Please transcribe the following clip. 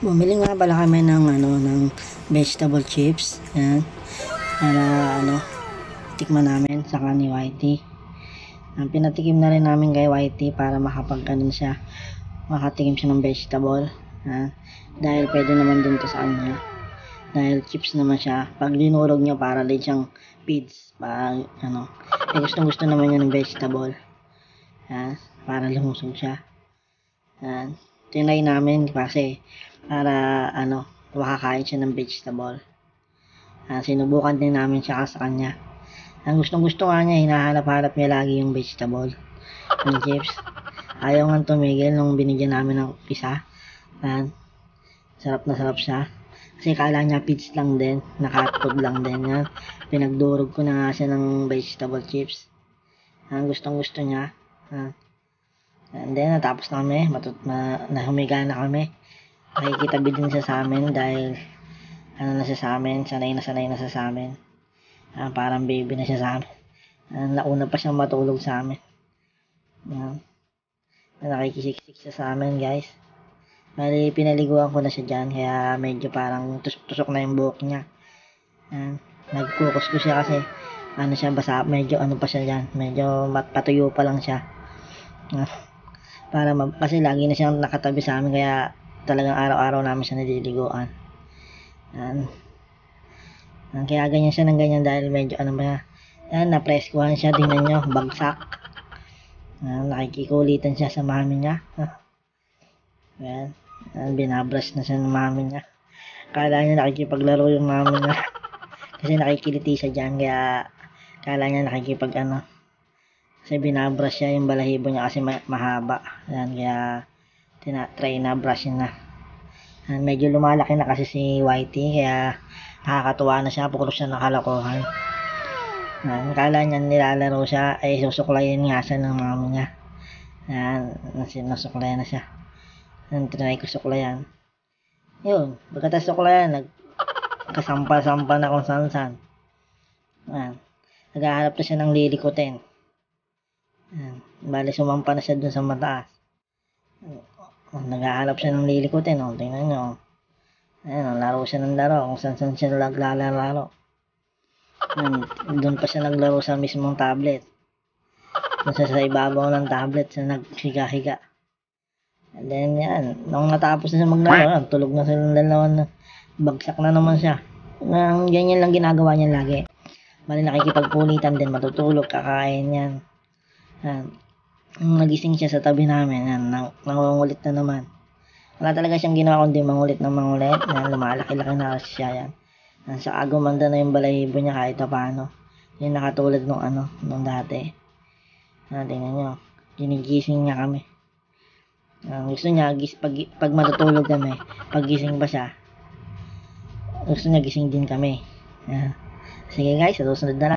Bumili nga pala kami ng vegetable chips. Yan. Para tikman namin sa ni Whitey. Pinatikim na rin namin kay Whitey para makatikim siya ng vegetable. Yan. Dahil pwede naman din to sa kanya. Dahil chips naman siya. Pag linurog niya para din siyang feeds. Gusto naman niya ng vegetable. Yan. Para lumusog siya. Yan. Tinry namin kasi para makakain siya ng vegetable. Sinubukan din namin siya sa kanya. Ang gusto nga niya, hinahanap-hanap niya lagi yung vegetable ng chips. Ayaw nga tumigil nung binigyan namin ng isa. Sarap na sarap siya. Kasi kala niya feeds lang din, naka-food lang din. Yan. Pinagdurog ko na nga siya ng vegetable chips. Gustong-gusto niya. And then natapos na kami, nahumiga na kami. Nakikitabi din siya sa amin dahil na siya sa amin, sanay na siya sa amin. Parang baby na siya sa amin. Nauna pa siyang matulog sa amin. Nakikisiksik siya sa amin, guys. Bali, pinaliguan ko na siya dyan, kaya medyo parang tusok-tusok na yung buhok niya. Nagkukos ko siya kasi basa, medyo pa siya dyan, medyo patuyo pa lang siya. Kasi lagi na siyang nakatabi sa amin, kaya talagang araw-araw namin siya nililiguan. Kaya ganyan siya ng ganyan dahil medyo napreskuhan siya. Tingnan nyo, bagsak. Nakikikulitan siya sa mami niya. Binabrush na siya ng mami niya. Kala niya nakikipaglaro yung mami niya. Kasi nakikiliti siya dyan, kaya kala niya kasi binabrush siya yung balahibo niya kasi mahaba. Kaya tinatry na brush na. Medyo lumalaki na kasi si Whitey, kaya nakakatuwa na siya, puro siya ng kalokohan. Kala niya nilalaro siya, ay susuklayin nga siya ng mami niya. Sinusuklayan na siya. Tinry ko suklayan. Yun, pagkatapos suklayan, nagkasampa-sampa na kung saan-saan. Naghahanap na siya ng lilikutin. Bali, sumampa na siya dun sa mataas. Naghahanap siya ng lilikutin. Tingnan nyo. Laro siya ng laro. Kung saan siya naglalaro. Doon pa siya naglaro sa mismong tablet. Doon sa ibabaw ng tablet siya naghiga-higa. And then yan. Nung natapos na siya maglaro, tulog na silang dalawa. Bagsak na naman siya. Ganyan lang ginagawa niya lagi. Bali, nakikipagpulitan din. Matutulog, kakain yan. Nagising siya sa tabi namin. Nangungulit na naman. Wala talaga siyang ginawa kundi mangulit na mangulit. Lumalaki-laki na siya yan. Sa agumanda na yung balahibo niya kahit paano. Yung nakatulad nung dati. Tingnan nyo. Ginigising niya kami. Gusto niya, pag matutulog kami, pag gising pa siya, gusto niya gising din kami. Sige guys, sa susunod na lang.